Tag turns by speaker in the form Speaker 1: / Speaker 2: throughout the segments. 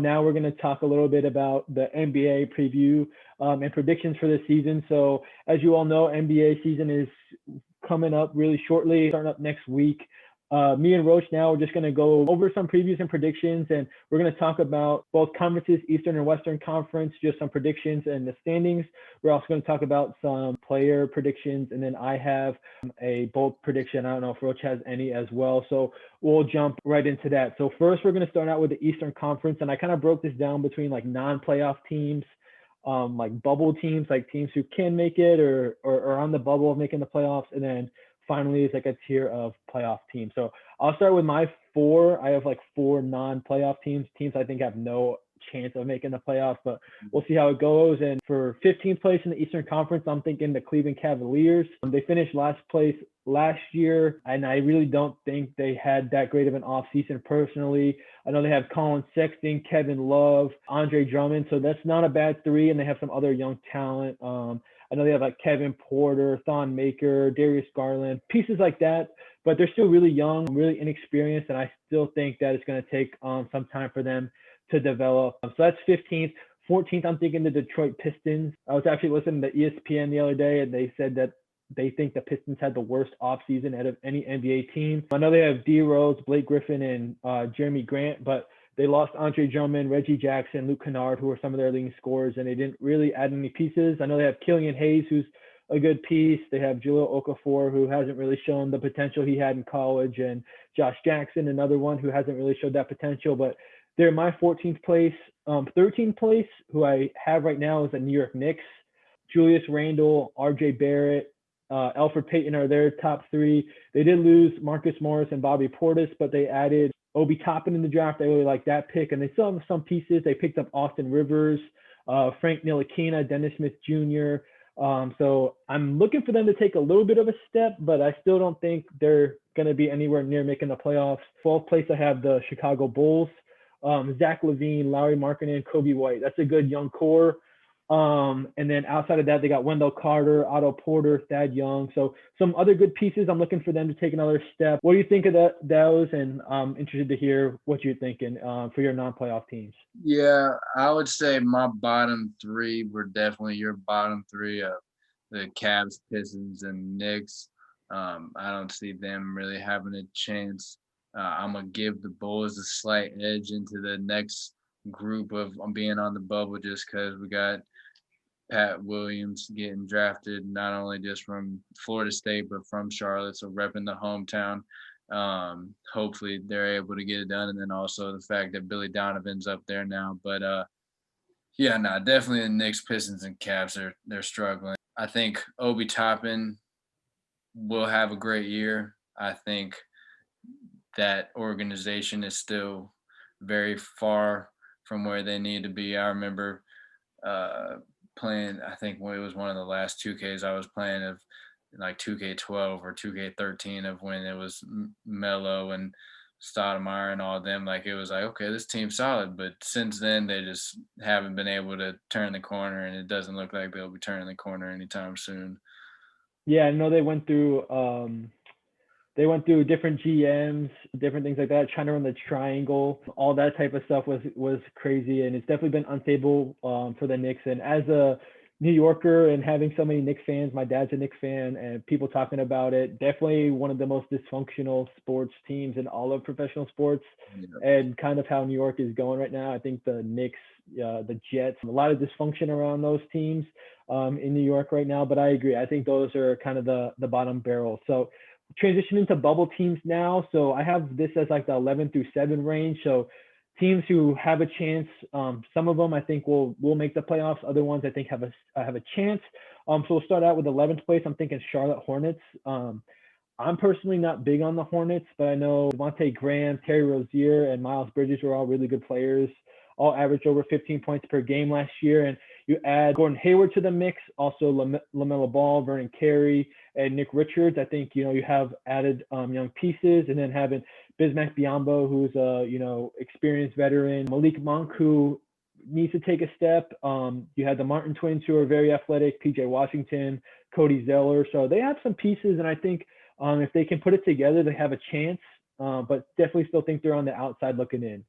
Speaker 1: now we're going to talk a little bit about the NBA preview and predictions for the season. So as you all know, NBA season is coming up really shortly, starting up next week. Me and Roach now, we're just going to go over some previews and predictions, and we're going to talk about both conferences, Eastern and Western Conference, just some predictions and the standings. We're also going to talk about some player predictions, and then I have a bold prediction. I don't know if Roach has any as well, so we'll jump right into that. So first, we're going to start out with the Eastern Conference, and I kind of broke this down between like non-playoff teams, like bubble teams, like teams who can make it or are on the bubble of making the playoffs, and then finally is like a tier of playoff teams. So I'll start with my four. I have like four non-playoff teams I think have no chance of making the playoffs, but we'll see how it goes. And for 15th place in the Eastern Conference, I'm thinking the Cleveland Cavaliers. They finished last place last year, and I really don't think they had that great of an offseason personally. I know they have Colin Sexton, Kevin Love, Andre Drummond, so that's not a bad three, and they have some other young talent. I know they have like Kevin Porter, Thon Maker, Darius Garland, pieces like that, but they're still really young, really inexperienced, and I still think that it's going to take some time for them to develop. So that's 15th. 14th, I'm thinking the Detroit Pistons. I was actually listening to ESPN the other day, and they said that they think the Pistons had the worst offseason out of any NBA team. I know they have D Rose, Blake Griffin, and Jeremy Grant, but they lost Andre Drummond, Reggie Jackson, Luke Kennard, who are some of their leading scorers, and they didn't really add any pieces. I know they have Killian Hayes, who's a good piece. They have Jahlil Okafor, who hasn't really shown the potential he had in college, and Josh Jackson, another one who hasn't really showed that potential, but they're my 14th place. 13th place, who I have right now, is the New York Knicks. Julius Randle, RJ Barrett, Alfred Payton are their top three. They did lose Marcus Morris and Bobby Portis, but they added Obi Toppin in the draft. They really like that pick, and they still have some pieces. They picked up Austin Rivers, Frank Ntilikina, Dennis Smith Jr. So I'm looking for them to take a little bit of a step, but I still don't think they're going to be anywhere near making the playoffs. 12th place, I have the Chicago Bulls. Zach LaVine, Lauri Markkanen, Kobe White. That's a good young core. And then outside of that, they got Wendell Carter, Otto Porter, Thad Young. So some other good pieces. I'm looking for them to take another step. What do you think of those? And I'm interested to hear what you're thinking for your non-playoff teams.
Speaker 2: Yeah, I would say my bottom three were definitely your bottom three of the Cavs, Pistons, and Knicks. I don't see them really having a chance. I'm going to give the Bulls a slight edge into the next group of being on the bubble just because we got Pat Williams getting drafted not only just from Florida State but from Charlotte, so repping the hometown. Hopefully they're able to get it done, and then also the fact that Billy Donovan's up there now. But definitely the Knicks, Pistons, and Cavs they're struggling. I think Obi Toppin will have a great year. I think that organization is still very far from where they need to be. I remember playing, I think when it was one of the last 2Ks I was playing of like 2K12 or 2K13 of when it was Melo and Stoudemire and all of them. Like it was like, okay, this team's solid. But since then, they just haven't been able to turn the corner, and it doesn't look like they'll be turning the corner anytime soon.
Speaker 1: Yeah, I know they went through different GMs, different things like that, trying to run the triangle. All that type of stuff was crazy, and it's definitely been unstable for the Knicks. And as a New Yorker and having so many Knicks fans, my dad's a Knicks fan, and people talking about it, definitely one of the most dysfunctional sports teams in all of professional sports. Yeah. And kind of how New York is going right now. I think the Knicks, the Jets, a lot of dysfunction around those teams in New York right now. But I agree. I think those are kind of the bottom barrel. So transition into bubble teams now. So I have this as like the 11 through 7 range. So teams who have a chance, some of them I think will make the playoffs. Other ones I think have a chance. So we'll start out with 11th place. I'm thinking Charlotte Hornets. I'm personally not big on the Hornets, but I know Devontae Graham, Terry Rozier, and Miles Bridges were all really good players. All averaged over 15 points per game last year. And you add Gordon Hayward to the mix, also LaMelo Ball, Vernon Carey, and Nick Richards. I think, you have added young pieces, and then having Bismack Biyombo, who's a, experienced veteran, Malik Monk, who needs to take a step. You had the Martin twins, who are very athletic, PJ Washington, Cody Zeller. So they have some pieces, and I think if they can put it together, they have a chance, but definitely still think they're on the outside looking in.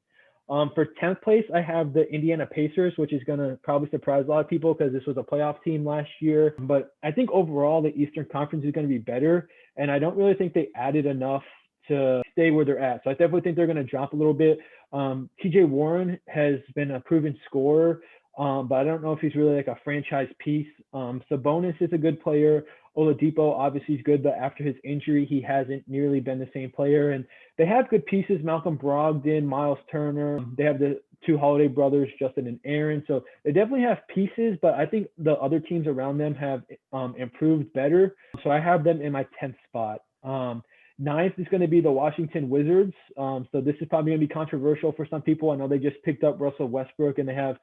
Speaker 1: For 10th place, I have the Indiana Pacers, which is going to probably surprise a lot of people because this was a playoff team last year. But I think overall, the Eastern Conference is going to be better. And I don't really think they added enough to stay where they're at. So I definitely think they're going to drop a little bit. TJ Warren has been a proven scorer, but I don't know if he's really like a franchise piece. Sabonis is a good player. Oladipo obviously is good, but after his injury, he hasn't nearly been the same player. And they have good pieces: Malcolm Brogdon, Miles Turner. They have the two Holiday brothers, Justin and Aaron. So they definitely have pieces, but I think the other teams around them have improved better. So I have them in my 10th spot. Ninth is going to be the Washington Wizards. So this is probably going to be controversial for some people. I know they just picked up Russell Westbrook and they have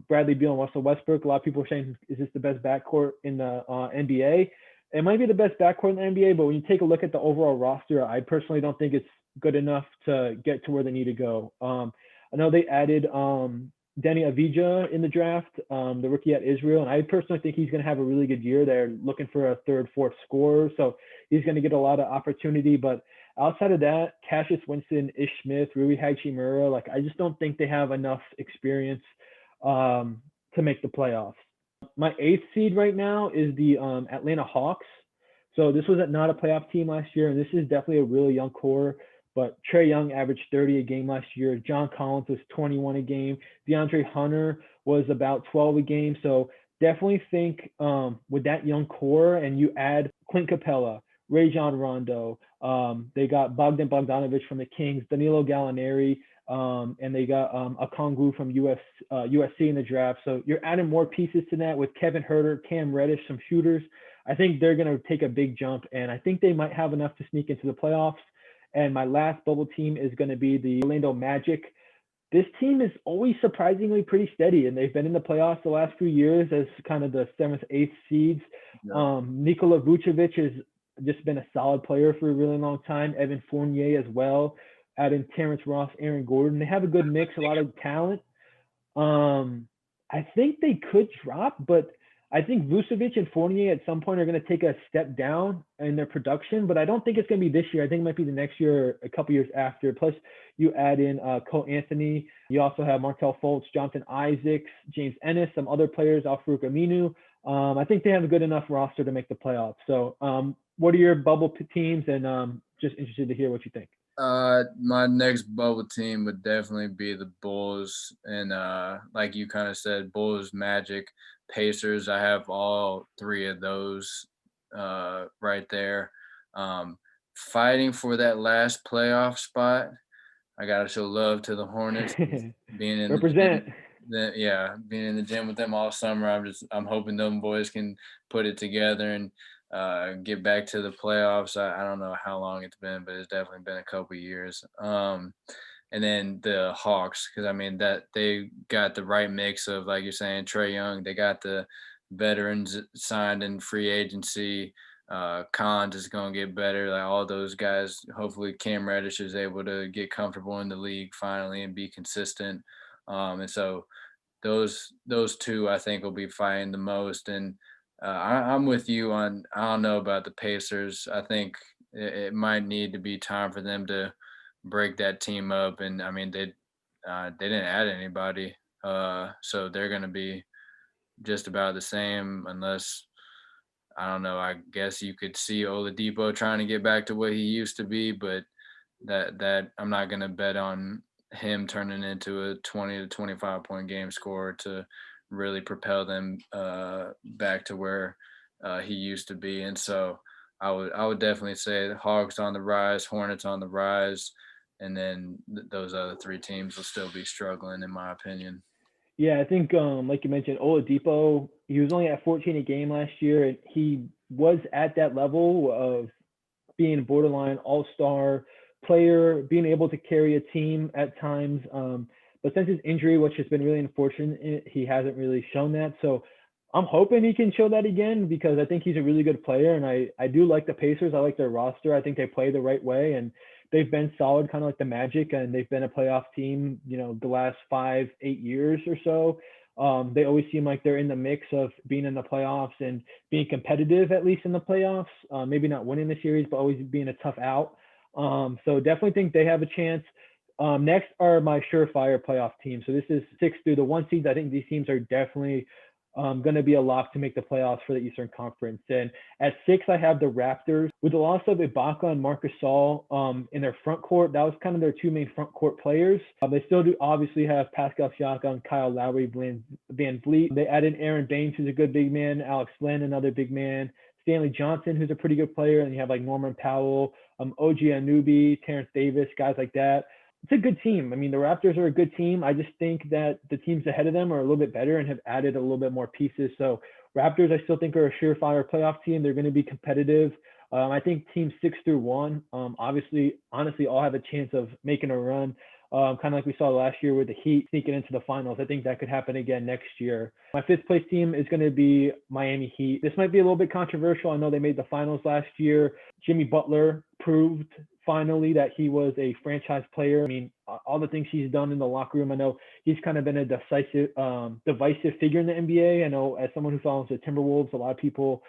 Speaker 1: Bradley Beal and Russell Westbrook. A lot of people are saying, is this the best backcourt in the NBA? It might be the best backcourt in the NBA, but when you take a look at the overall roster, I personally don't think it's good enough to get to where they need to go. I know they added Danny Avdija in the draft, the rookie at Israel, and I personally think he's going to have a really good year. They're looking for a third, fourth scorer, so he's going to get a lot of opportunity. But outside of that, Cassius Winston, Ish Smith, Rui Hachimura, like I just don't think they have enough experience to make the playoffs. My 8th seed right now is the Atlanta Hawks. So this was not a playoff team last year, and this is definitely a really young core. But Trae Young averaged 30 a game last year. John Collins was 21 a game. DeAndre Hunter was about 12 a game. So definitely think with that young core, and you add Clint Capella, Rajon Rondo, they got Bogdan Bogdanovic from the Kings, Danilo Gallinari, and they got Okongwu from USC in the draft. So you're adding more pieces to that with Kevin Huerter, Cam Reddish, some shooters. I think they're going to take a big jump, and I think they might have enough to sneak into the playoffs. And my last bubble team is going to be the Orlando Magic. This team is always surprisingly pretty steady, and they've been in the playoffs the last few years as kind of the 7th, 8th seeds. Yeah. Nikola Vucevic has just been a solid player for a really long time. Evan Fournier as well. Adding Terrence Ross, Aaron Gordon. They have a good mix, a lot of talent. I think they could drop, but I think Vucevic and Fournier at some point are going to take a step down in their production, but I don't think it's going to be this year. I think it might be the next year, a couple years after. Plus, you add in Cole Anthony. You also have Markelle Fultz, Jonathan Isaacs, James Ennis, some other players, Al-Farouq Aminu. I think they have a good enough roster to make the playoffs. So what are your bubble teams? And just interested to hear what you think.
Speaker 2: My next bubble team would definitely be the Bulls. And like you kind of said, Bulls, Magic, Pacers. I have all three of those right there. Fighting for that last playoff spot. I gotta show love to the Hornets. Being in
Speaker 1: Represent.
Speaker 2: being in the gym with them all summer. I'm hoping them boys can put it together and get back to the playoffs. I don't know how long it's been, but it's definitely been a couple years. And then the Hawks, because I mean that they got the right mix of, like you're saying, Trae Young. They got the veterans signed in free agency. Cons is gonna get better. Like all those guys. Hopefully, Cam Reddish is able to get comfortable in the league finally and be consistent. And so those two I think will be fighting the most. And I'm with you on. I don't know about the Pacers. I think it might need to be time for them to break that team up. And I mean they didn't add anybody, so they're going to be just about the same unless I don't know. I guess you could see Oladipo trying to get back to what he used to be, but that I'm not going to bet on him turning into a 20 to 25 point game scorer to really propel them back to where he used to be. And so I would definitely say the Hawks on the rise, Hornets on the rise, and then those other three teams will still be struggling, in my opinion.
Speaker 1: Yeah, I think like you mentioned, Oladipo, he was only at 14 a game last year, and he was at that level of being a borderline all-star player, being able to carry a team at times. But since his injury, which has been really unfortunate, he hasn't really shown that. So I'm hoping he can show that again because I think he's a really good player. And I do like the Pacers. I like their roster. I think they play the right way. And they've been solid, kind of like the Magic. And they've been a playoff team, the last 5-8 years or so. They always seem like they're in the mix of being in the playoffs and being competitive, at least in the playoffs. Maybe not winning the series, but always being a tough out. So definitely think they have a chance. Next are my surefire playoff teams. So this is 6 through the 1 seeds. I think these teams are definitely going to be a lock to make the playoffs for the Eastern Conference. And at 6, I have the Raptors. With the loss of Ibaka and Marcus Gasol in their front court, that was kind of their two main front court players. They still do obviously have Pascal Siakam, Kyle Lowry, Van Vliet. They added Aaron Baines, who's a good big man, Alex Len, another big man, Stanley Johnson, who's a pretty good player, and you have like Norman Powell, OG Anunoby, Terrence Davis, guys like that. It's a good team. I mean, the Raptors are a good team. I just think that the teams ahead of them are a little bit better and have added a little bit more pieces. So Raptors, I still think are a surefire playoff team. They're going to be competitive. I think teams 6 through 1, obviously, honestly, all have a chance of making a run. Kind of like we saw last year with the Heat sneaking into the finals. I think that could happen again next year. My 5th place team is going to be Miami Heat. This might be a little bit controversial. I know they made the finals last year. Jimmy Butler proved finally that he was a franchise player. I mean, all the things he's done in the locker room. I know he's kind of been a divisive figure in the NBA. I know as someone who follows the Timberwolves, a lot of people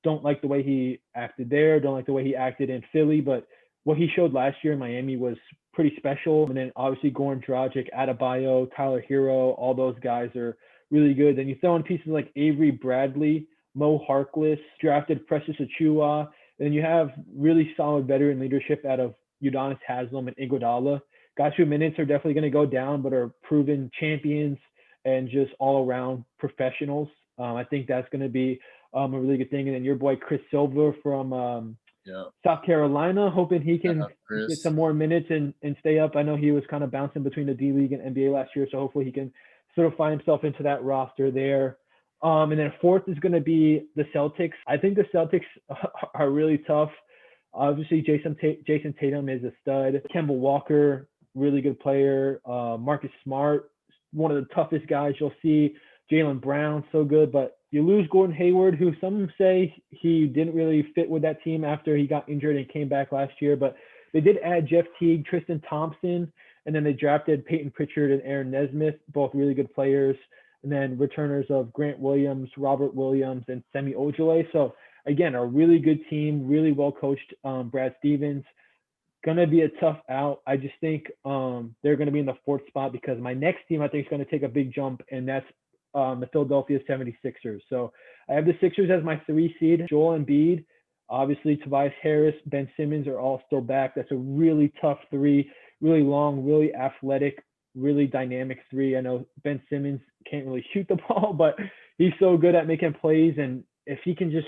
Speaker 1: don't like the way he acted there, don't like the way he acted in Philly, but what he showed last year in Miami was pretty special. And then obviously Goran Dragic, Adebayo, Tyler Hero, all those guys are really good. Then you throw in pieces like Avery Bradley, Mo Harkless, drafted Precious Achiuwa, and then you have really solid veteran leadership out of Udonis Haslem and Iguodala. Guys whose minutes are definitely going to go down, but are proven champions and just all around professionals. I think that's going to be a really good thing. And then your boy Chris Silver from South Carolina, hoping he can get some more minutes and stay up. I know he was kind of bouncing between the D League and NBA last year, so hopefully he can sort of find himself into that roster there. And then 4th is going to be the Celtics. I think the Celtics are really tough. Obviously, Jason Tatum is a stud. Kemba Walker, really good player. Marcus Smart, one of the toughest guys you'll see. Jaylen Brown, so good. But you lose Gordon Hayward, who some say he didn't really fit with that team after he got injured and came back last year. But they did add Jeff Teague, Tristan Thompson, and then they drafted Peyton Pritchard and Aaron Nesmith, both really good players. And then returners of Grant Williams, Robert Williams, and Semi Ojeleye. So again, a really good team, really well coached. Brad Stevens, gonna be a tough out. I just think they're gonna be in the 4th spot because my next team I think is gonna take a big jump, and that's the Philadelphia 76ers. So I have the Sixers as my 3 seed. Joel Embiid, obviously Tobias Harris, Ben Simmons are all still back. That's a really tough 3, really long, really athletic, really dynamic 3. I know Ben Simmons can't really shoot the ball, but he's so good at making plays. And if he can just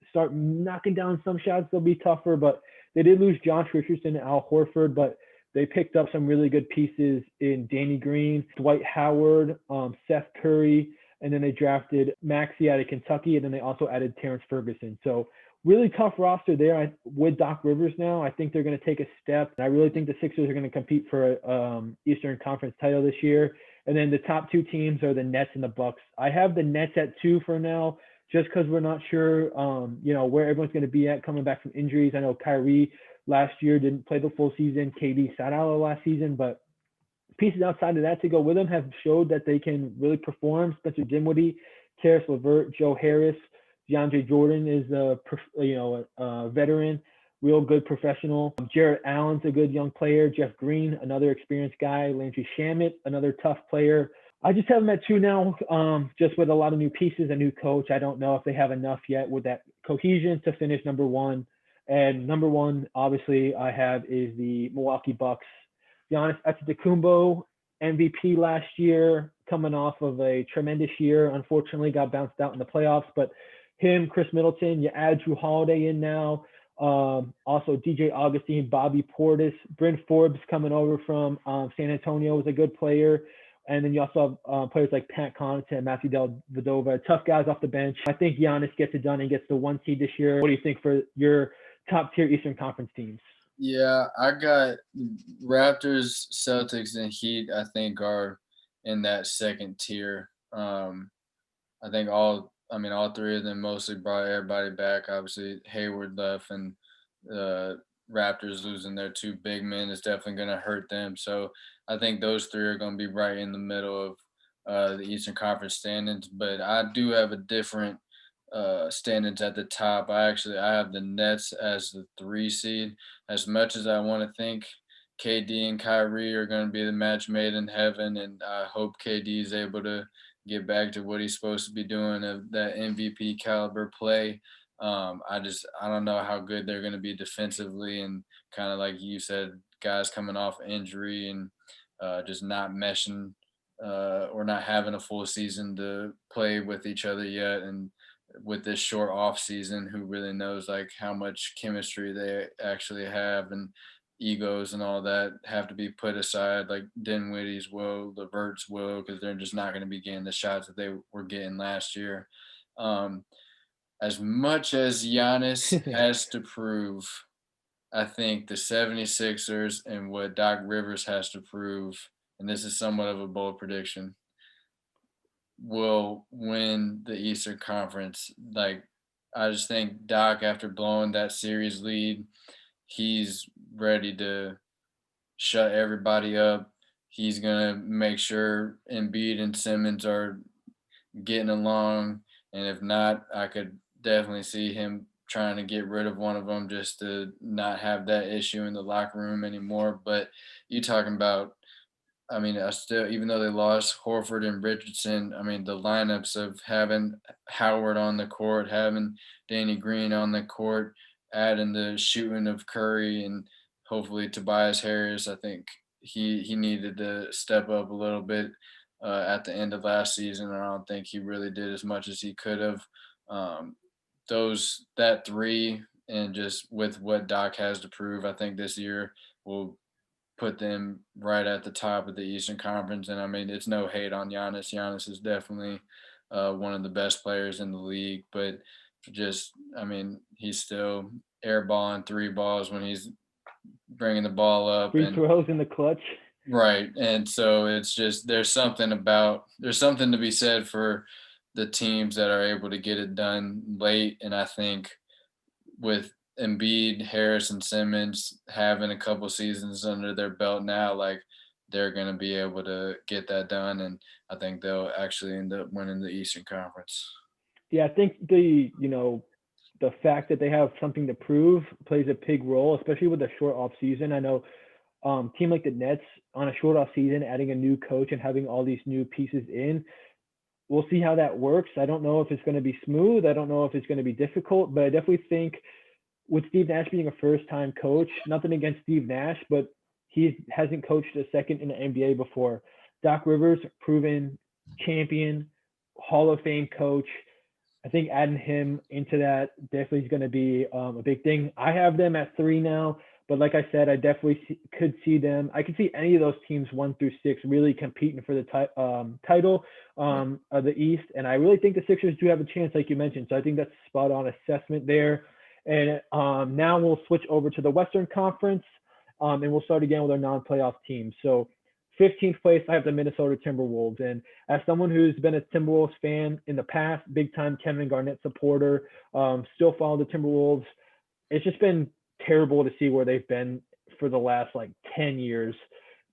Speaker 1: start knocking down some shots, they'll be tougher. But they did lose Josh Richardson and Al Horford, but they picked up some really good pieces in Danny Green, Dwight Howard, Seth Curry, and then they drafted Maxey out of Kentucky, and then they also added Terrence Ferguson. So really tough roster there. With Doc Rivers now, I think they're going to take a step. And I really think the Sixers are going to compete for Eastern Conference title this year. And then the top 2 teams are the Nets and the Bucks. I have the Nets at 2 for now, just because we're not sure, where everyone's going to be at coming back from injuries. I know Kyrie last year didn't play the full season. KD sat out last season, but pieces outside of that to go with them have showed that they can really perform. Spencer Dinwiddie, Karis LeVert, Joe Harris, DeAndre Jordan is a veteran, real good professional. Jarrett Allen's a good young player. Jeff Green, another experienced guy. Landry Shamet, another tough player. I just have them at 2 now, just with a lot of new pieces, a new coach. I don't know if they have enough yet with that cohesion to finish number 1. And number 1, obviously, I have is the Milwaukee Bucks. Giannis Antetokounmpo, MVP last year, coming off of a tremendous year. Unfortunately, got bounced out in the playoffs. But him, Chris Middleton, you add Drew Holiday in now. Also, DJ Augustine, Bobby Portis, Bryn Forbes coming over from San Antonio was a good player. And then you also have players like Pat Connaughton, Matthew Dellavedova, tough guys off the bench. I think Giannis gets it done and gets the 1 seed this year. What do you think for your top-tier Eastern Conference teams?
Speaker 2: Yeah, I got Raptors, Celtics, and Heat, I think, are in that 2nd tier. I think all 3 of them mostly brought everybody back. Obviously, Hayward left, and the Raptors losing their 2 big men is definitely going to hurt them. So I think those 3 are going to be right in the middle of the Eastern Conference standings. But I do have a different standings at the top. I have the Nets as the 3 seed. As much as I want to think KD and Kyrie are going to be the match made in heaven, and I hope KD is able to get back to what he's supposed to be doing of that MVP caliber play. I don't know how good they're going to be defensively, and kind of like you said, guys coming off injury and just not meshing or not having a full season to play with each other yet, and with this short off season, who really knows like how much chemistry they actually have, and egos and all that have to be put aside. Like Dinwiddie's will, Levert's will, because they're just not going to be getting the shots that they were getting last year. Um, as much as Giannis has to prove, I think the 76ers and what Doc Rivers has to prove, and this is somewhat of a bold prediction, will win the Eastern Conference. Like, I just think Doc, after blowing that series lead, he's ready to shut everybody up. He's going to make sure Embiid and Simmons are getting along. And if not, I could definitely see him trying to get rid of one of them just to not have that issue in the locker room anymore. But you talking about, I mean, I still, even though they lost Horford and Richardson, I mean, the lineups of having Howard on the court, having Danny Green on the court, adding the shooting of Curry and hopefully Tobias Harris, I think he needed to step up a little bit at the end of last season. And I don't think he really did as much as he could have. Um, that three, and just with what Doc has to prove, I think this year will put them right at the top of the Eastern Conference. And I mean, it's no hate on Giannis. Giannis is definitely one of the best players in the league, but just, I mean, he's still airballing three balls when he's bringing the ball up,
Speaker 1: Free
Speaker 2: and
Speaker 1: throws in the clutch.
Speaker 2: right. And so it's just, there's something to be said for the teams that are able to get it done late. And I think with Embiid, Harris, and Simmons having a couple seasons under their belt now, like, they're going to be able to get that done. And I think they'll actually end up winning the Eastern Conference.
Speaker 1: Yeah, I think the fact that they have something to prove plays a big role, especially with the short off season. I know team like the Nets on a short off season, adding a new coach and having all these new pieces in. We'll see how that works. I don't know if it's going to be smooth. I don't know if it's going to be difficult, but I definitely think with Steve Nash being a first time coach, nothing against Steve Nash, but he hasn't coached a second in the NBA before. Doc Rivers, proven champion, Hall of Fame coach. I think adding him into that definitely is going to be a big thing. I have them at 3 now, but like I said, I definitely could see them. I could see any of those teams 1 through 6 really competing for the title of the East, and I really think the Sixers do have a chance, like you mentioned. So I think that's a spot on assessment there. And now we'll switch over to the Western Conference, and we'll start again with our non-playoff teams. So 15th place, I have the Minnesota Timberwolves. And as someone who's been a Timberwolves fan in the past, big time Kevin Garnett supporter, still follow the Timberwolves. It's just been terrible to see where they've been for the last like 10 years.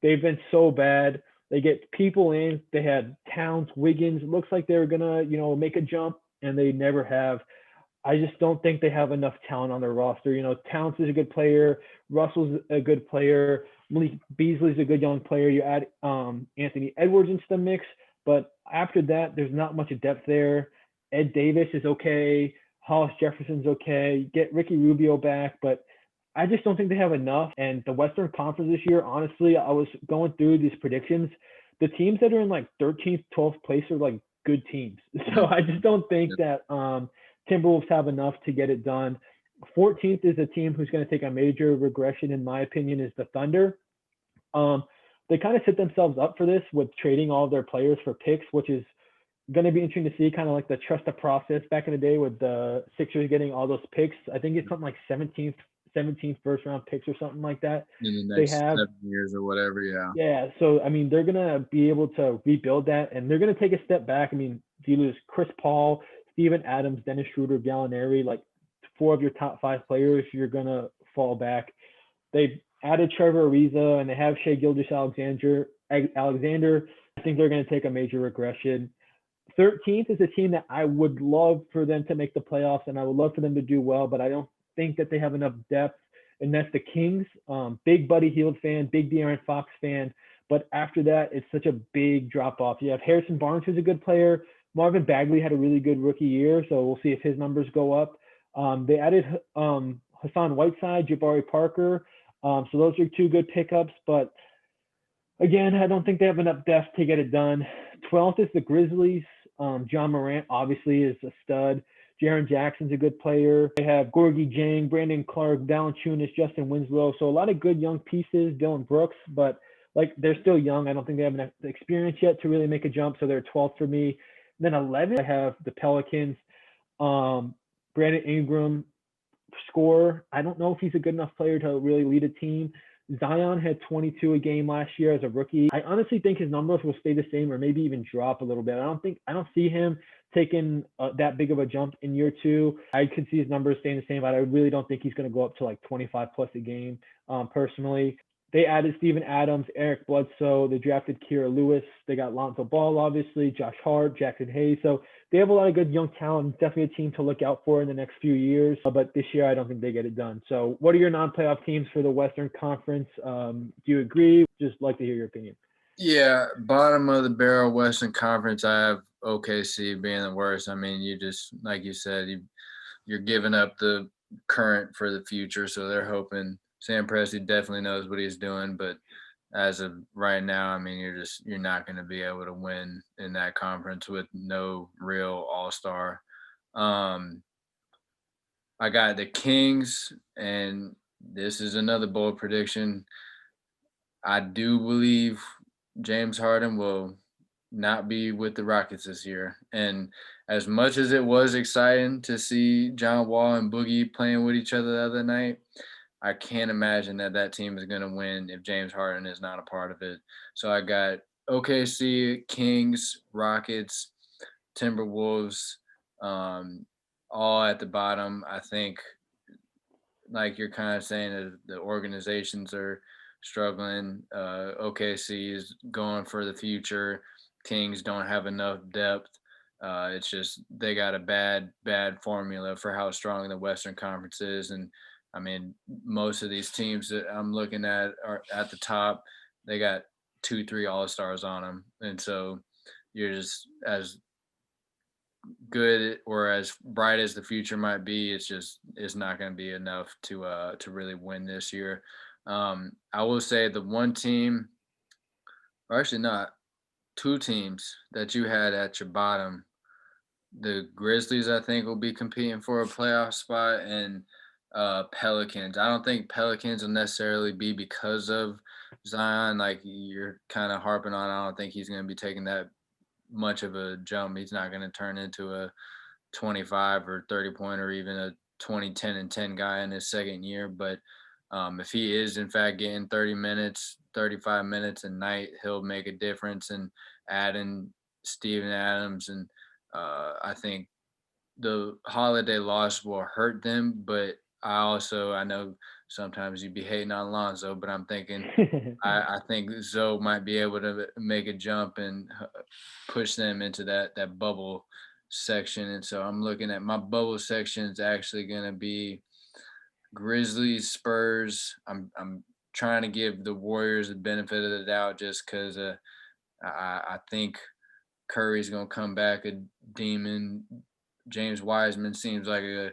Speaker 1: They've been so bad. They get people in. They had Towns, Wiggins. It looks like they were going to, make a jump, and they never have. I just don't think they have enough talent on their roster. Towns is a good player. Russell's a good player. Malik Beasley's a good young player. You add Anthony Edwards into the mix, but after that, there's not much depth there. Ed Davis is okay. Hollis Jefferson's okay. Get Ricky Rubio back, but I just don't think they have enough. And the Western Conference this year, honestly, I was going through these predictions. The teams that are in like 13th, 12th place are like good teams. So I just don't think that Timberwolves have enough to get it done. 14th is a team who's going to take a major regression, in my opinion, is the Thunder. They kind of set themselves up for this with trading all of their players for picks, which is going to be interesting to see, kind of like the trust the process back in the day with the Sixers getting all those picks. I think it's something like 17th first round picks or something like that.
Speaker 2: In the next 7 years or whatever, yeah.
Speaker 1: Yeah, so I mean, they're going to be able to rebuild that, and they're going to take a step back. I mean, if you lose Chris Paul, Steven Adams, Dennis Schroeder, Gallinari, like 4 of your top 5 players, you're going to fall back. They've added Trevor Ariza, and they have Shai Gilgeous-Alexander. I think they're going to take a major regression. 13th is a team that I would love for them to make the playoffs, and I would love for them to do well, but I don't think that they have enough depth. and that's the Kings. Big Buddy Hield fan, big De'Aaron Fox fan. But after that, it's such a big drop off. You have Harrison Barnes, who's a good player. Marvin Bagley had a really good rookie year, so we'll see if his numbers go up. They added Hassan Whiteside, Jabari Parker. So those are two good pickups. But again, I don't think they have enough depth to get it done. 12th is the Grizzlies. John Morant obviously is a stud. Jaren Jackson's a good player. They have Gorgie Jang, Brandon Clark, Valanciunas, Justin Winslow. So a lot of good young pieces. Dylan Brooks, but like they're still young. I don't think they have enough experience yet to really make a jump. So they're 12th for me. And then 11th, I have the Pelicans. Brandon Ingram, scorer. I don't know if he's a good enough player to really lead a team. Zion had 22 a game last year as a rookie. I honestly think his numbers will stay the same or maybe even drop a little bit. I don't see him taking that big of a jump in year two. I could see his numbers staying the same, but I really don't think he's going to go up to like 25 plus a game personally. They added Steven Adams, Eric Bledsoe. They drafted Kira Lewis. They got Lonzo Ball, obviously, Josh Hart, Jackson Hayes. So they have a lot of good young talent. Definitely a team to look out for in the next few years. But this year, I don't think they get it done. So what are your non-playoff teams for the Western Conference? Do you agree? Just like to hear your opinion.
Speaker 2: Yeah, bottom of the barrel Western Conference, I have OKC being the worst. I mean, you just, like you said, you're giving up the current for the future. So they're hoping Sam Presti definitely knows what he's doing. But as of right now, I mean, you're not going to be able to win in that conference with no real all-star. I got the Kings, and this is another bold prediction. I do believe James Harden will not be with the Rockets this year. And as much as it was exciting to see John Wall and Boogie playing with each other the other night, I can't imagine that team is going to win if James Harden is not a part of it. So I got OKC, Kings, Rockets, Timberwolves, all at the bottom. I think, like you're kind of saying, that the organizations are struggling. OKC is going for the future. Kings don't have enough depth. It's just they got a bad formula for how strong the Western Conference is. And I mean, most of these teams that I'm looking at are at the top. They got 2-3 all-stars on them. And so you're just as good or as bright as the future might be, it's not going to be enough to really win this year. I will say the one team, or actually not, two teams that you had at your bottom, the Grizzlies, I think, will be competing for a playoff spot, and Pelicans. I don't think Pelicans will necessarily be because of Zion. Like you're kind of harping on, I don't think he's going to be taking that much of a jump. He's not going to turn into a 25 or 30 point or even a 20, 10 and 10 guy in his second year. But if he is in fact getting 30 minutes, 35 minutes a night, he'll make a difference. And adding Steven Adams, and I think the Holiday loss will hurt them. But I know sometimes you'd be hating on Lonzo, but I'm thinking I think Zoe might be able to make a jump and push them into that bubble section. And so I'm looking at my bubble section is actually going to be Grizzlies, Spurs. I'm trying to give the Warriors the benefit of the doubt just because I think Curry's going to come back a demon. James Wiseman seems like a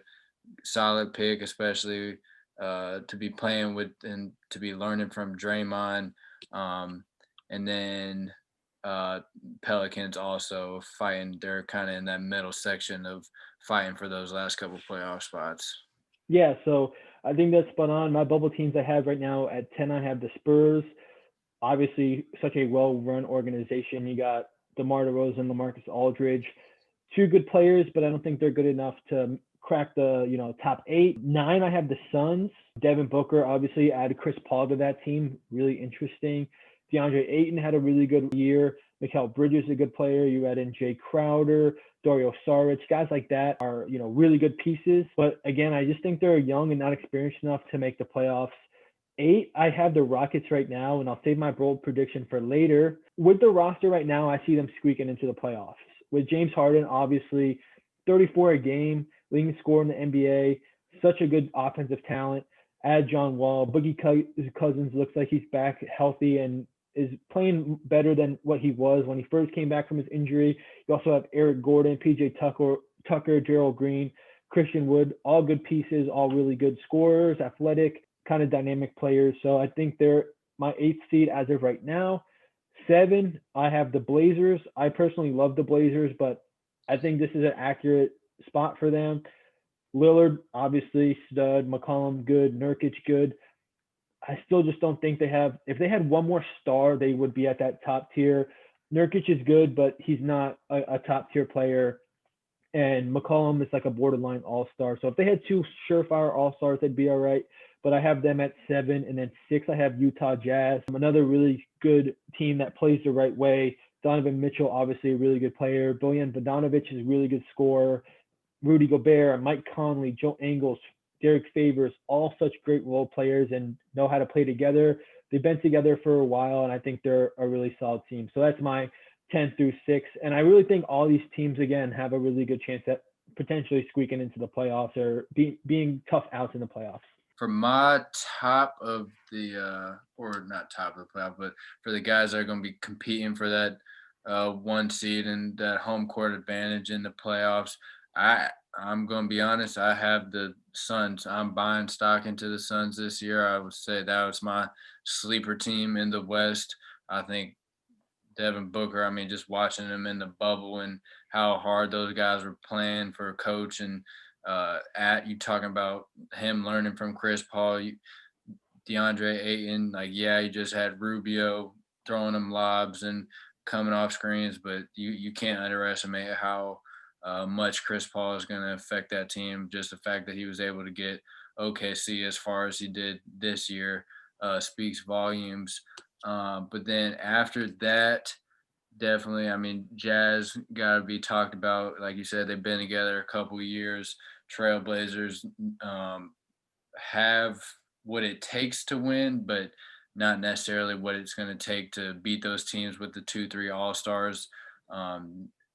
Speaker 2: solid pick, especially to be playing with and to be learning from Draymond. And then Pelicans also fighting. They're kind of in that middle section of fighting for those last couple playoff spots.
Speaker 1: Yeah, so I think that's spot on. My bubble teams I have right now at 10, I have the Spurs. Obviously, such a well-run organization. You got DeMar DeRozan, LaMarcus Aldridge, two good players, but I don't think they're good enough to crack the top 8. 9, I have the Suns. Devin Booker, obviously, added Chris Paul to that team. Really interesting. DeAndre Ayton had a really good year. Mikal Bridges is a good player. You add in Jay Crowder, Dario Saric. Guys like that are, really good pieces. But again, I just think they're young and not experienced enough to make the playoffs. 8, I have the Rockets right now, and I'll save my bold prediction for later. With the roster right now, I see them squeaking into the playoffs. With James Harden, obviously, 34 a game, leading scorer in the NBA, such a good offensive talent. add John Wall. Cousins looks like he's back healthy and is playing better than what he was when he first came back from his injury. You also have Eric Gordon, PJ Tucker, Gerald Green, Christian Wood, all good pieces, all really good scorers, athletic, kind of dynamic players. So I think they're my eighth seed as of right now. Seven, I have the Blazers. I personally love the Blazers, but I think this is an accurate spot for them. Lillard, obviously, stud. McCollum, good. Nurkic, good. I still just don't think they have. If they had one more star, they would be at that top tier. Nurkic is good, but he's not a top tier player. And McCollum is like a borderline all star. So if they had two surefire all stars, they'd be all right. But I have them at seven, and then six, I have Utah Jazz, another really good team that plays the right way. Donovan Mitchell, obviously a really good player. Bojan Bogdanovic is a really good scorer. Rudy Gobert, Mike Conley, Joe Ingles, Derek Favors, all such great role players and know how to play together. They've been together for a while, and I think they're a really solid team. So that's my 10 through 6. And I really think all these teams, again, have a really good chance at potentially squeaking into the playoffs or being tough outs in the playoffs.
Speaker 2: For my top of the or not top of the playoff, but for the guys that are going to be competing for that one seed and that home court advantage in the playoffs, I'm going to be honest. I have the Suns. I'm buying stock into the Suns this year. I would say that was my sleeper team in the West. I think Devin Booker, I mean, just watching him in the bubble and how hard those guys were playing for a coach and you talking about him learning from Chris Paul, DeAndre Ayton, like, yeah, he just had Rubio throwing him lobs and coming off screens, but you can't underestimate how much Chris Paul is going to affect that team. Just the fact that he was able to get OKC as far as he did this year speaks volumes. But then after that, definitely, I mean, Jazz got to be talked about. Like you said, they've been together a couple of years. Trailblazers have what it takes to win, but not necessarily what it's going to take to beat those teams with the 2-3 All-Stars.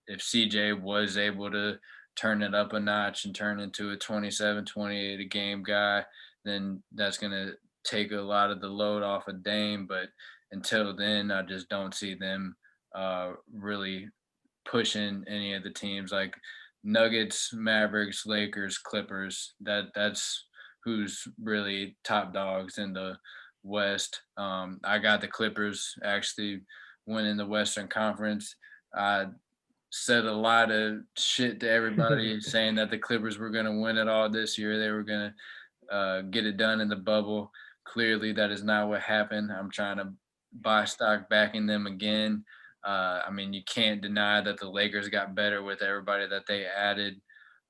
Speaker 2: If CJ was able to turn it up a notch and turn into a 27, 28 a game guy, then that's going to take a lot of the load off of Dame. But until then, I just don't see them really pushing any of the teams like Nuggets, Mavericks, Lakers, Clippers. That's who's really top dogs in the West. I got the Clippers actually winning the Western Conference. I said a lot of shit to everybody saying that the Clippers were going to win it all this year. They were going to get it done in the bubble. Clearly, that is not what happened. I'm trying to buy stock backing them again. I mean, you can't deny that the Lakers got better with everybody that they added.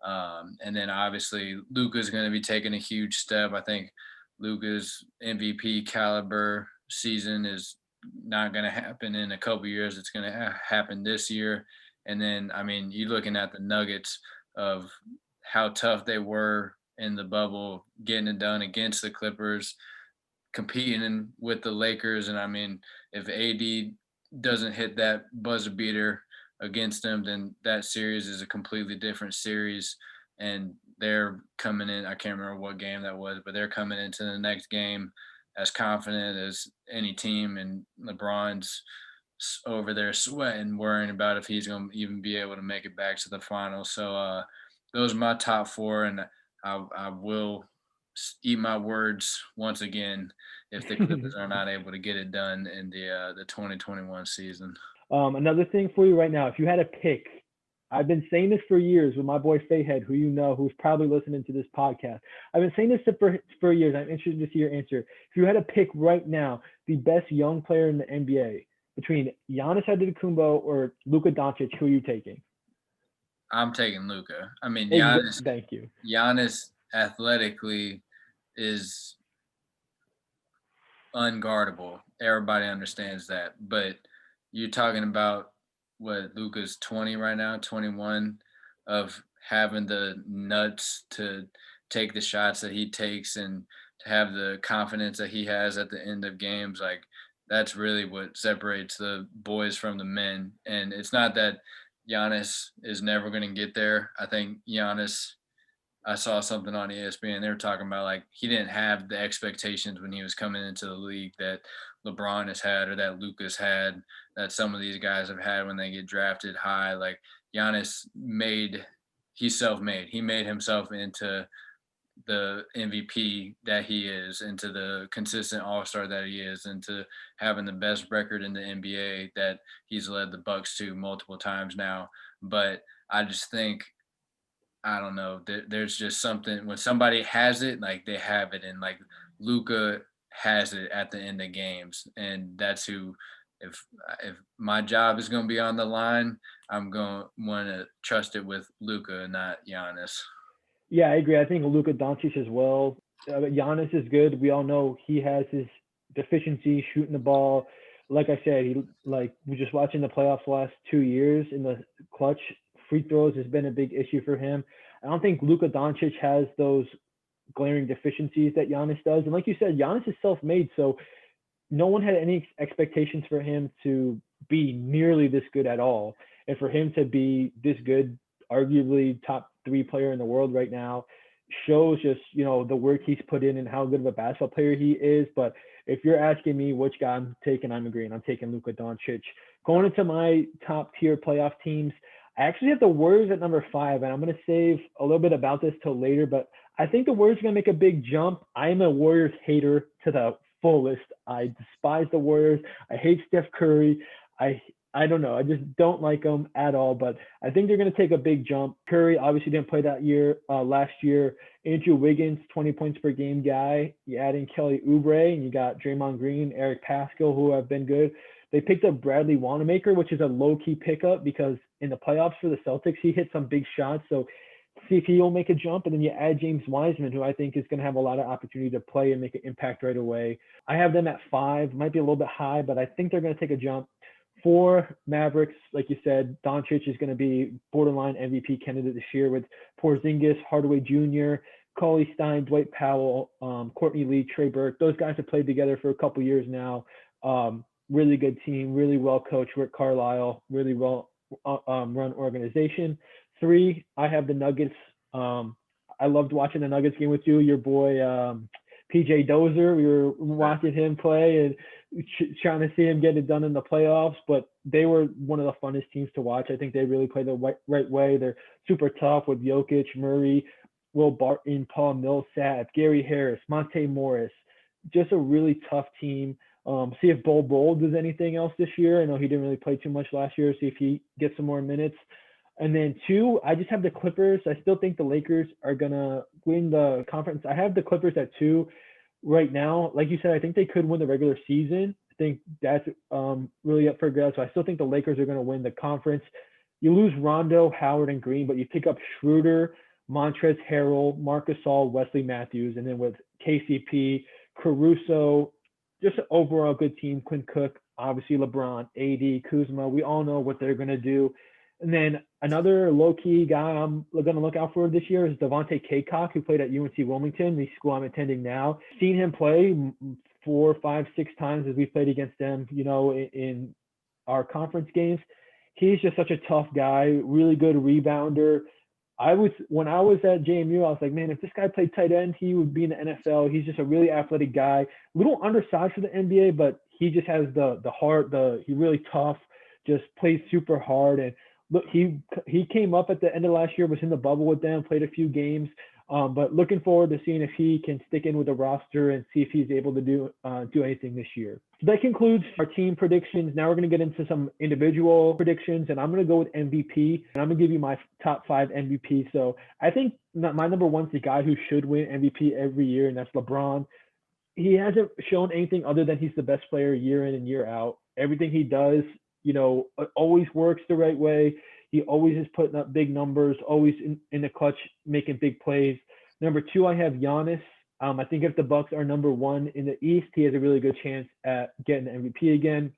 Speaker 2: And then obviously Luka's going to be taking a huge step. I think Luka's MVP caliber season is not going to happen in a couple years. It's going to happen this year. And then, I mean, you're looking at the Nuggets of how tough they were in the bubble, getting it done against the Clippers, competing with the Lakers. And I mean, if AD doesn't hit that buzzer beater against them, then that series is a completely different series. And they're coming in, I can't remember what game that was, but they're coming into the next game as confident as any team. And LeBron's over there sweating, worrying about if he's going to even be able to make it back to the finals. So those are my top four. And I will eat my words once again if the Clippers are not able to get it done in the 2021 season.
Speaker 1: Another thing for you right now, if you had a pick, I've been saying this for years with my boy Fayhead, who you know, who's probably listening to this podcast. I've been saying this for years. I'm interested to see your answer. If you had a pick right now, the best young player in the NBA between Giannis Antetokounmpo or Luka Doncic, who are you taking?
Speaker 2: I'm taking Luka. I mean, Giannis.
Speaker 1: Thank you.
Speaker 2: Giannis athletically is unguardable. Everybody understands that. But you're talking about what Luka's 20 right now, 21, of having the nuts to take the shots that he takes and to have the confidence that he has at the end of games. Like, that's really what separates the boys from the men. And it's not that Giannis is never going to get there. I think Giannis I saw something on ESPN. They were talking about like he didn't have the expectations when he was coming into the league that LeBron has had or that Luka's had, that some of these guys have had when they get drafted high. Like Giannis he's self-made. He made himself into the MVP that he is, into the consistent all-star that he is, into having the best record in the NBA that he's led the Bucks to multiple times now. But I just think I don't know. There's just something when somebody has it, like they have it, and like Luka has it at the end of games, and that's who. If my job is going to be on the line, I'm going to want to trust it with Luka and not Giannis.
Speaker 1: Yeah, I agree. I think Luka Doncic as well. Giannis is good. We all know he has his deficiency shooting the ball. Like I said, he like we're just watching the playoffs the last 2 years in the clutch. Free throws has been a big issue for him. I don't think Luka Doncic has those glaring deficiencies that Giannis does. And like you said, Giannis is self-made, so no one had any expectations for him to be nearly this good at all. And for him to be this good, arguably top three player in the world right now, shows just, the work he's put in and how good of a basketball player he is. But if you're asking me which guy I'm taking, I'm agreeing. I'm taking Luka Doncic. Going into my top tier playoff teams, I actually have the Warriors at number 5, and I'm going to save a little bit about this till later, but I think the Warriors are going to make a big jump. I am a Warriors hater to the fullest. I despise the Warriors. I hate Steph Curry. I don't know. I just don't like them at all, but I think they're going to take a big jump. Curry obviously didn't play that year, last year. Andrew Wiggins, 20 points per game guy. You add in Kelly Oubre, and you got Draymond Green, Eric Pascal, who have been good. They picked up Bradley Wanamaker, which is a low-key pickup because in the playoffs for the Celtics, he hit some big shots. So see if he'll make a jump. And then you add James Wiseman, who I think is going to have a lot of opportunity to play and make an impact right away. I have them at 5, might be a little bit high, but I think they're going to take a jump. 4, Mavericks, like you said, Doncic is going to be borderline MVP candidate this year with Porzingis, Hardaway Jr., Cauley Stein, Dwight Powell, Courtney Lee, Trey Burke. Those guys have played together for a couple years now. Really good team, really well coached. Rick Carlisle, really well run organization. 3, I have the Nuggets. I loved watching the Nuggets game with you. Your boy PJ Dozier. We were watching him play and trying to see him get it done in the playoffs, but they were one of the funnest teams to watch. I think they really play the right way. They're super tough with Jokic, Murray, Will Barton, Paul Millsap, Gary Harris, Monte Morris. Just a really tough team. See if Bol does anything else this year. I know he didn't really play too much last year. See if he gets some more minutes. And then 2, I just have the Clippers. I still think the Lakers are going to win the conference. I have the Clippers at 2 right now. Like you said, I think they could win the regular season. I think that's really up for grabs. So I still think the Lakers are going to win the conference. You lose Rondo, Howard, and Green, but you pick up Schroeder, Montrezl Harrell, Marc Gasol, Wesley Matthews, and then with KCP, Caruso, just an overall good team. Quinn Cook, obviously LeBron, AD, Kuzma. We all know what they're going to do. And then another low-key guy I'm going to look out for this year is Devontae Cacok, who played at UNC Wilmington, the school I'm attending now. Seen him play 4, 5, 6 times as we played against them, in our conference games. He's just such a tough guy, really good rebounder. When I was at JMU, I was like, man, if this guy played tight end, he would be in the NFL. He's just a really athletic guy, a little undersized for the NBA, but he just has the heart. He's really tough, just plays super hard. And look, he came up at the end of last year, was in the bubble with them, played a few games. But looking forward to seeing if he can stick in with the roster and see if he's able to do anything this year. So that concludes our team predictions. Now we're going to get into some individual predictions, and I'm going to go with MVP, and I'm going to give you my top 5 MVP. So I think my number 1 is the guy who should win MVP every year, and that's LeBron. He hasn't shown anything other than he's the best player year in and year out. Everything he does, it always works the right way. He always is putting up big numbers, always in the clutch, making big plays. Number 2, I have Giannis. I think if the Bucks are number 1 in the East, he has a really good chance at getting the MVP again.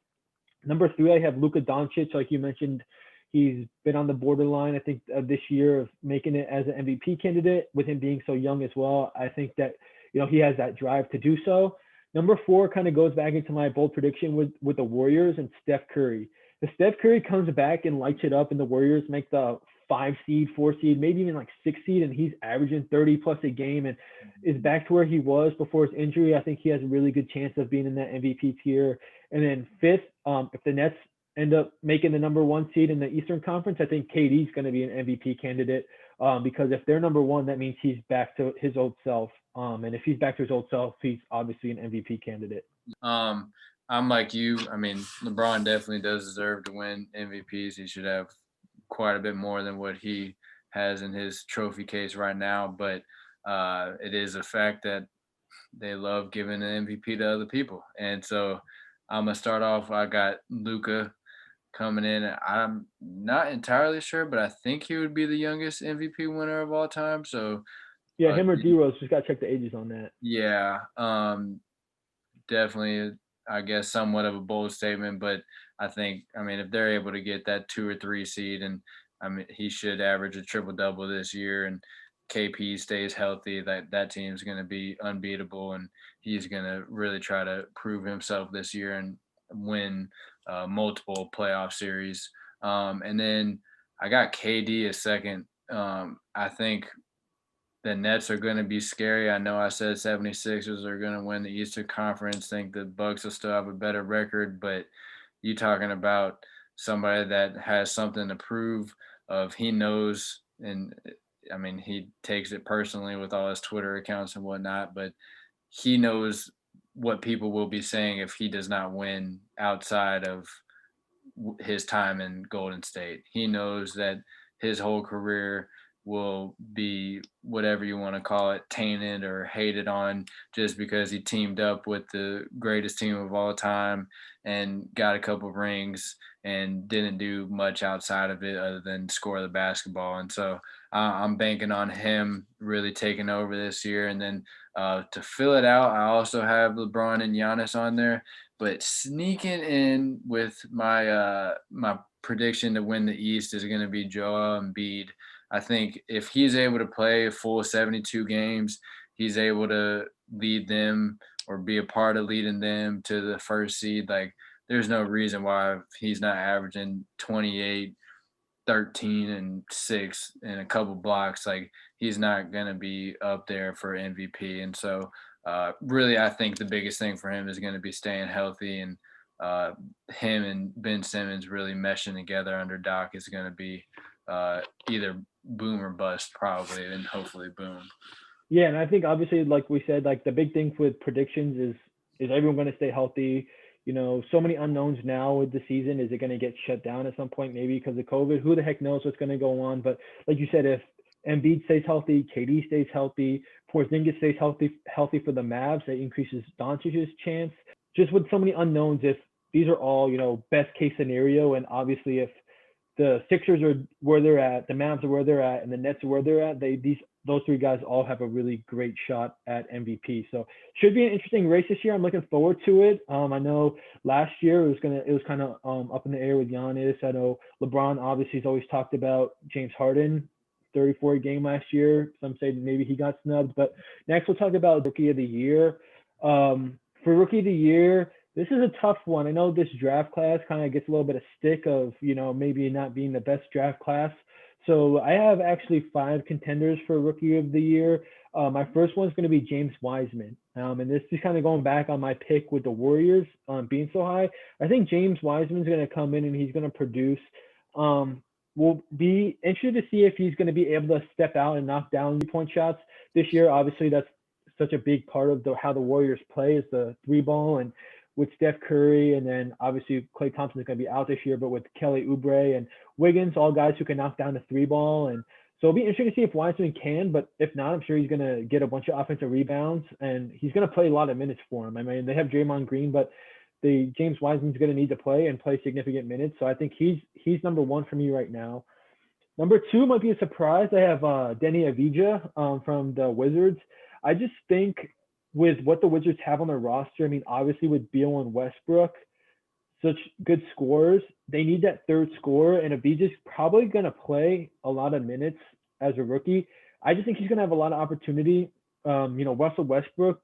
Speaker 1: Number 3, I have Luka Doncic. Like you mentioned, he's been on the borderline, I think, this year of making it as an MVP candidate with him being so young as well. I think that, he has that drive to do so. Number 4 kind of goes back into my bold prediction with the Warriors and Steph Curry. If Steph Curry comes back and lights it up and the Warriors make the 5 seed, 4 seed, maybe even like 6 seed, and he's averaging 30 plus a game and is back to where he was before his injury, I think he has a really good chance of being in that MVP tier. And then fifth, if the Nets end up making the number 1 seed in the Eastern Conference, I think KD's going to be an MVP candidate because if they're number 1, that means he's back to his old self. And if he's back to his old self, he's obviously an MVP candidate.
Speaker 2: I'm like you. I mean, LeBron definitely does deserve to win MVPs. He should have quite a bit more than what he has in his trophy case right now. But it is a fact that they love giving an MVP to other people. And so I'm going to start off. I got Luka coming in. I'm not entirely sure, but I think he would be the youngest MVP winner of all time. So
Speaker 1: yeah, him or D-Rose, just got to check the ages on that.
Speaker 2: Yeah, definitely, I guess, somewhat of a bold statement, but I think, I mean, if they're able to get that 2 or 3 seed, and I mean, he should average a triple double this year, and KP stays healthy, that team's going to be unbeatable, and he's going to really try to prove himself this year and win multiple playoff series. And then I got KD a second. I think the Nets are going to be scary. I know I said 76ers are going to win the Eastern Conference. Think the Bucks will still have a better record, but you talking about somebody that has something to prove of he knows, and I mean, he takes it personally with all his Twitter accounts and whatnot, but he knows what people will be saying if he does not win outside of his time in Golden State. He knows that his whole career will be, whatever you want to call it, tainted or hated on just because he teamed up with the greatest team of all time and got a couple rings and didn't do much outside of it other than score the basketball. And so I'm banking on him really taking over this year. And then to fill it out, I also have LeBron and Giannis on there. But sneaking in with my my prediction to win the East is going to be Joel Embiid. I think if he's able to play a full 72 games, he's able to lead them or be a part of leading them to the first seed. Like, there's no reason why he's not averaging 28, 13, and 6 in a couple blocks. Like, he's not going to be up there for MVP. And so really, I think the biggest thing for him is going to be staying healthy, and him and Ben Simmons really meshing together under Doc is going to be either boom or bust, probably, and hopefully boom.
Speaker 1: Yeah, and I think obviously, like we said, like the big thing with predictions is everyone going to stay healthy? You know, so many unknowns now with the season. Is it going to get shut down at some point, maybe because of COVID? Who the heck knows what's going to go on? But like you said, if Embiid stays healthy, KD stays healthy, Porzingis stays healthy for the Mavs, that increases Doncic's chance. Just with so many unknowns, if these are all, you know, best case scenario, and obviously if the Sixers are where they're at, the Mavs are where they're at, and the Nets are where they're at, those 3 guys all have a really great shot at MVP. So should be an interesting race this year. I'm looking forward to it. I know last year it was kind of up in the air with Giannis. I know LeBron obviously has always talked about James Harden, 34 game last year. Some say maybe he got snubbed. But next we'll talk about Rookie of the Year. For Rookie of the Year, this is a tough one. I know this draft class kind of gets a little bit of stick of, you know, maybe not being the best draft class. So I have actually 5 contenders for Rookie of the Year. My first one's going to be James Wiseman. And this is kind of going back on my pick with the Warriors being so high. I think James Wiseman's going to come in and he's going to produce. We'll be interested to see if he's going to be able to step out and knock down 3-point shots this year. Obviously, that's such a big part of how the Warriors play is the 3-ball, and with Steph Curry, and then obviously Klay Thompson is going to be out this year, but with Kelly Oubre and Wiggins, all guys who can knock down the 3-ball. And so it'll be interesting to see if Wiseman can, but if not, I'm sure he's going to get a bunch of offensive rebounds, and he's going to play a lot of minutes for him. I mean, they have Draymond Green, but James Wiseman's going to need to play significant minutes. So I think he's number 1 for me right now. Number 2 might be a surprise. I have Deni Avdija from the Wizards. I just think with what the Wizards have on their roster, I mean, obviously with Beal and Westbrook, such good scorers, they need that third scorer, and Avdija's probably going to play a lot of minutes as a rookie. I just think he's going to have a lot of opportunity. You know, Russell Westbrook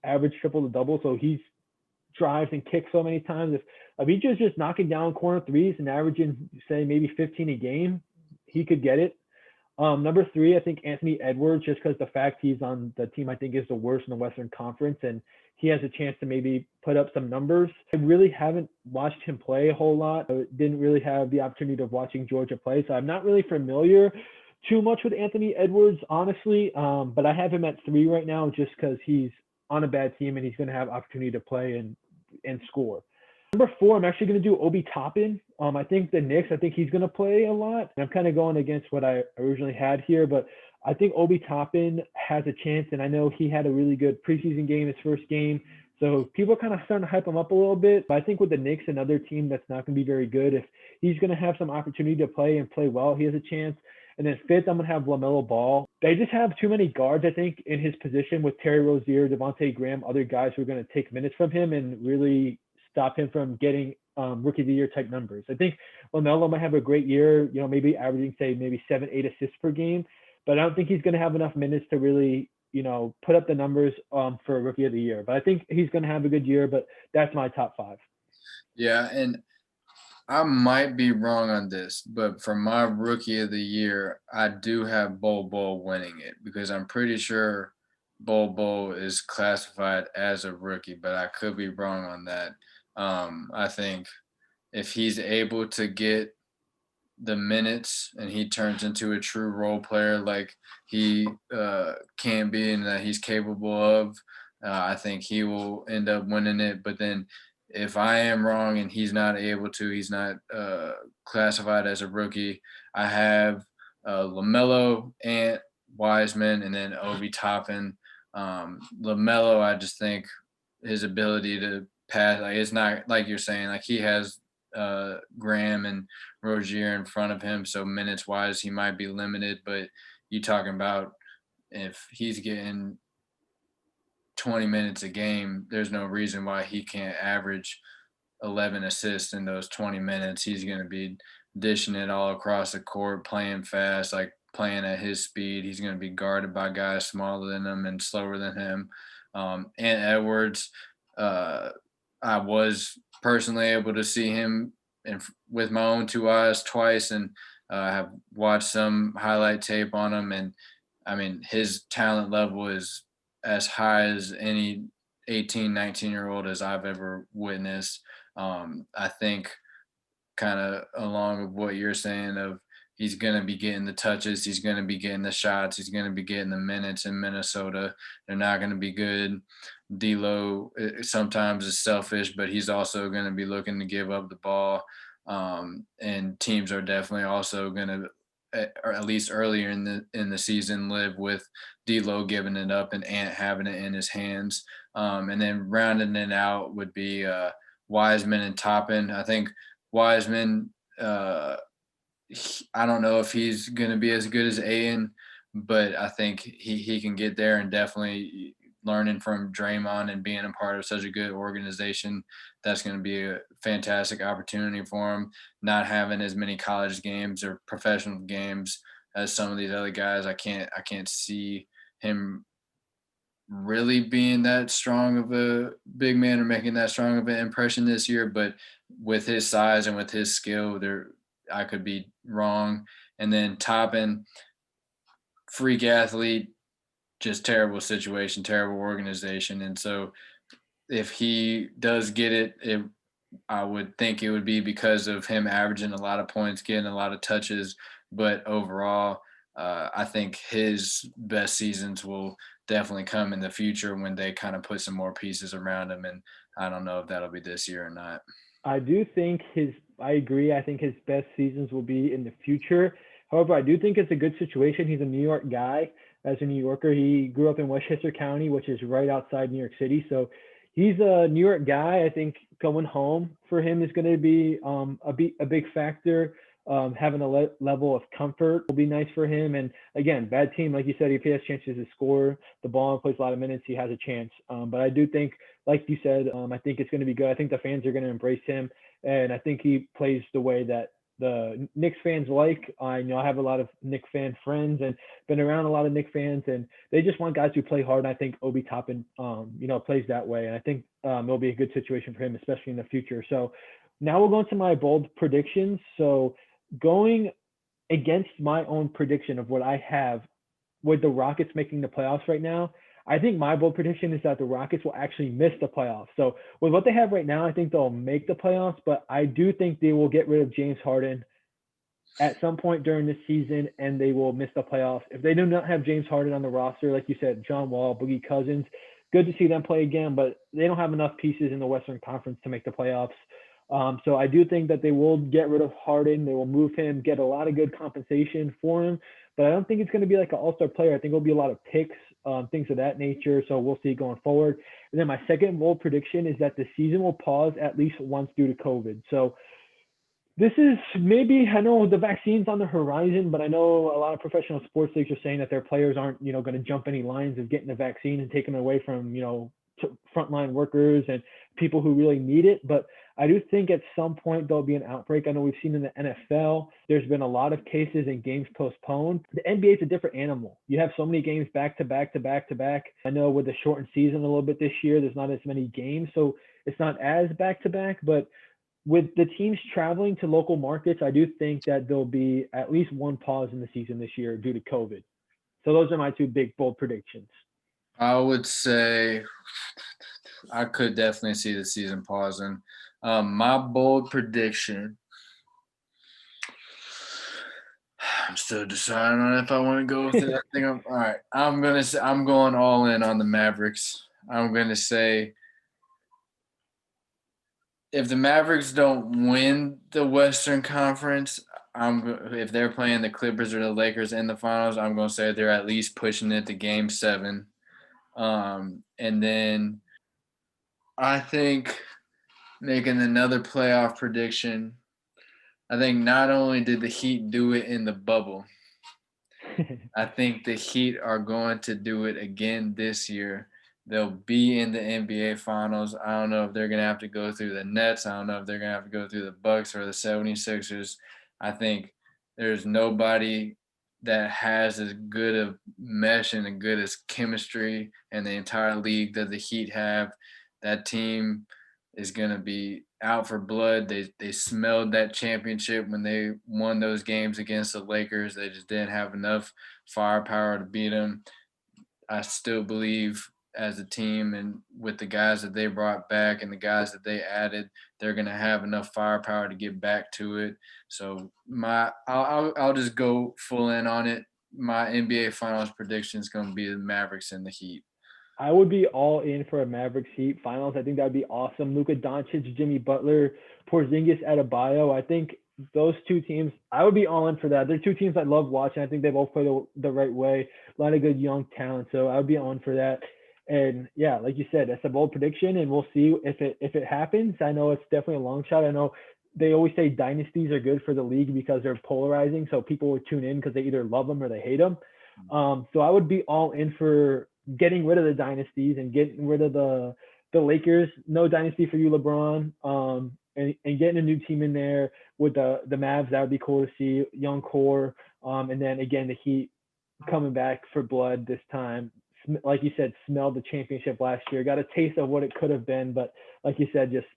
Speaker 1: averaged triple-double, so he's drives and kicks so many times. If Avdija is just knocking down corner threes and averaging, say, maybe 15 a game, he could get it. Number three, I think Anthony Edwards, just because the fact he's on the team I think is the worst in the Western Conference, and he has a chance to maybe put up some numbers. I really haven't watched him play a whole lot. I didn't really have the opportunity of watching Georgia play, so I'm not really familiar too much with Anthony Edwards, honestly. But I have him at three right now just because he's on a bad team and he's going to have opportunity to play and score. Number four, I'm actually going to do Obi Toppin. I think the Knicks, I think he's going to play a lot. And I'm kind of going against what I originally had here, but I think Obi Toppin has a chance, and I know he had a really good preseason game, his first game. So people are kind of starting to hype him up a little bit. But I think with the Knicks, another team that's not going to be very good, if he's going to have some opportunity to play and play well, he has a chance. And then fifth, I'm going to have Lamelo Ball. They just have too many guards, I think, in his position with Terry Rozier, Devontae Graham, other guys who are going to take minutes from him and really stop him from getting rookie of the year type numbers. I think Lamelo might have a great year, maybe averaging, say, maybe 7-8 assists per game. But I don't think he's going to have enough minutes to really, put up the numbers for rookie of the year. But I think he's going to have a good year, but that's my top five.
Speaker 2: Yeah, and I might be wrong on this, but for my rookie of the year, I do have Bol winning it because I'm pretty sure Bol is classified as a rookie, but I could be wrong on that. I think if he's able to get the minutes and he turns into a true role player like he can be and that he's capable of, I think he will end up winning it. But then if I am wrong and he's not able to, he's not classified as a rookie, I have Lamelo, Ant, Wiseman, and then Obi Toppin. Lamelo, I just think his ability to pass, like it's not like you're saying, like he has Graham and Rozier in front of him, so minutes wise he might be limited, but you talking about if he's getting 20 minutes a game, there's no reason why he can't average 11 assists in those 20 minutes. He's going to be dishing it all across the court, playing fast, like playing at his speed. He's going to be guarded by guys smaller than him and slower than him. And Edwards, I was personally able to see him with my own two eyes twice, and have watched some highlight tape on him. And I mean, his talent level is as high as any 18, 19-year-old as I've ever witnessed. I think kind of along with what you're saying of he's going to be getting the touches, he's going to be getting the shots, he's going to be getting the minutes in Minnesota. They're not going to be good. D'Lo sometimes is selfish, but he's also going to be looking to give up the ball. And teams are definitely also going to, or at least earlier in the season, live with D'Lo giving it up and Ant having it in his hands. And then rounding it out would be Wiseman and Toppin. I think Wiseman, I don't know if he's going to be as good as Aiden, but I think he can get there, and definitely learning from Draymond and being a part of such a good organization, that's going to be a fantastic opportunity for him. Not having as many college games or professional games as some of these other guys, I can't see him really being that strong of a big man or making that strong of an impression this year. But with his size and with his skill, I could be wrong. And then Toppin, freak athlete, just terrible situation, terrible organization. And so if he does get it, I would think it would be because of him averaging a lot of points, getting a lot of touches. But overall, I think his best seasons will definitely come in the future when they kind of put some more pieces around him. And I don't know if that'll be this year or not.
Speaker 1: I do think I agree. I think his best seasons will be in the future. However, I do think it's a good situation. He's a New York guy. As a New Yorker, he grew up in Westchester County, which is right outside New York City. So he's a New York guy. I think going home for him is going to be a big factor. Having a level of comfort will be nice for him. And again, bad team, like you said, if he has chances to score the ball and plays a lot of minutes, he has a chance. But I do think, like you said, I think it's going to be good. I think the fans are going to embrace him, and I think he plays the way that the Knicks fans like. I know I have a lot of Knicks fan friends and been around a lot of Knicks fans, and they just want guys who play hard. And I think Obi Toppin, plays that way. And I think it'll be a good situation for him, especially in the future. So now we'll go into my bold predictions. So going against my own prediction of what I have with the Rockets making the playoffs right now, I think my bold prediction is that the Rockets will actually miss the playoffs. So with what they have right now, I think they'll make the playoffs, but I do think they will get rid of James Harden at some point during this season, and they will miss the playoffs. If they do not have James Harden on the roster, like you said, John Wall, Boogie Cousins, good to see them play again, but they don't have enough pieces in the Western Conference to make the playoffs. So I do think that they will get rid of Harden. They will move him, get a lot of good compensation for him, but I don't think it's going to be like an all-star player. I think it'll be a lot of picks, things of that nature. So we'll see going forward. And then my second bold prediction is that the season will pause at least once due to COVID. So this is maybe, I know the vaccine's on the horizon, but I know a lot of professional sports leagues are saying that their players aren't, going to jump any lines of getting the vaccine and taking it away from, frontline workers and people who really need it. But I do think at some point there'll be an outbreak. I know we've seen in the NFL, there's been a lot of cases and games postponed. The NBA is a different animal. You have so many games back to back to back to back. I know with the shortened season a little bit this year, there's not as many games, so it's not as back to back, but with the teams traveling to local markets, I do think that there'll be at least one pause in the season this year due to COVID. So those are my two big, bold predictions.
Speaker 2: I would say I could definitely see the season pausing. My bold prediction, I'm still deciding on if I want to go with it. I think all right. I'm going all in on the Mavericks. I'm gonna say if the Mavericks don't win the Western Conference, if they're playing the Clippers or the Lakers in the finals, I'm going to say they're at least pushing it to Game 7. And then I think making another playoff prediction, I think not only did the Heat do it in the bubble, I think the Heat are going to do it again this year. They'll be in the NBA Finals. I don't know if they're going to have to go through the Nets. I don't know if they're going to have to go through the Bucks or the 76ers. I think there's nobody that has as good a mesh and as good as chemistry in the entire league that the Heat have. That team is going to be out for blood. They smelled that championship when they won those games against the Lakers. They just didn't have enough firepower to beat them. I still believe as a team and with the guys that they brought back and the guys that they added, they're going to have enough firepower to get back to it. So I'll just go full in on it. My NBA Finals prediction is going to be the Mavericks and the Heat.
Speaker 1: I would be all in for a Mavericks Heat Finals. I think that would be awesome. Luka Doncic, Jimmy Butler, Porzingis, Adebayo. I think those two teams, I would be all in for that. They're two teams I love watching. I think they both play the right way. A lot of good young talent. So I would be on for that. And yeah, like you said, that's a bold prediction, and we'll see if it happens. I know it's definitely a long shot. I know they always say dynasties are good for the league because they're polarizing. So people would tune in because they either love them or they hate them. So I would be all in for getting rid of the dynasties and getting rid of the Lakers. No dynasty for you, LeBron. And getting a new team in there with the Mavs, that would be cool to see. Young core. And then again, the Heat coming back for blood this time. Like you said, smelled the championship last year. Got a taste of what it could have been, but like you said, just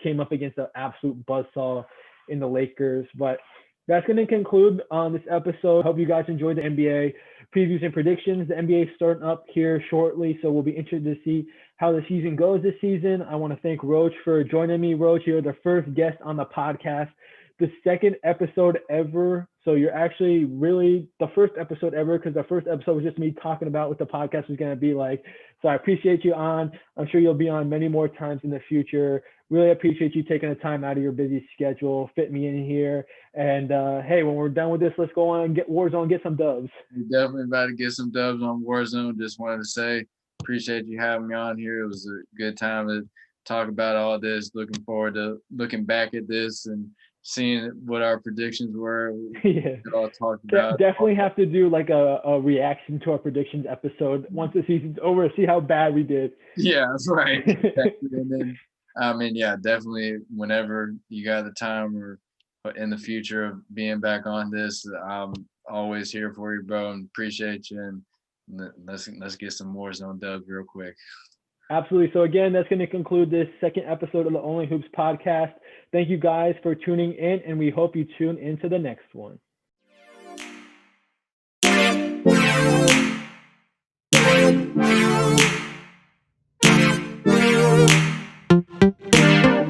Speaker 1: came up against an absolute buzzsaw in the Lakers. But that's going to conclude this episode. Hope you guys enjoyed the NBA previews and predictions. The NBA is starting up here shortly, so we'll be interested to see how the season goes this season. I want to thank Roach for joining me. Roach, you're the first guest on the podcast, the second episode ever. So you're actually really the first episode ever, because the first episode was just me talking about what the podcast was going to be like. So I appreciate you on. I'm sure you'll be on many more times in the future. Really appreciate you taking the time out of your busy schedule, fit me in here. And hey, when we're done with this, let's go on and get Warzone, get some dubs.
Speaker 2: We're definitely about to get some dubs on Warzone. Just wanted to say, appreciate you having me on here. It was a good time to talk about all this. Looking forward to looking back at this and seeing what our predictions were.
Speaker 1: Yeah,
Speaker 2: all talked about.
Speaker 1: Definitely have to do like a reaction to our predictions episode once the season's over, see how bad we did.
Speaker 2: Yeah, that's right. And then, I mean, yeah, definitely whenever you got the time or in the future of being back on this, I'm always here for you, bro, and appreciate you. And let's get some Warzone dubs real quick.
Speaker 1: Absolutely. So again, that's going to conclude this second episode of the Only Hoops podcast. Thank you guys for tuning in, and we hope you tune into the next one.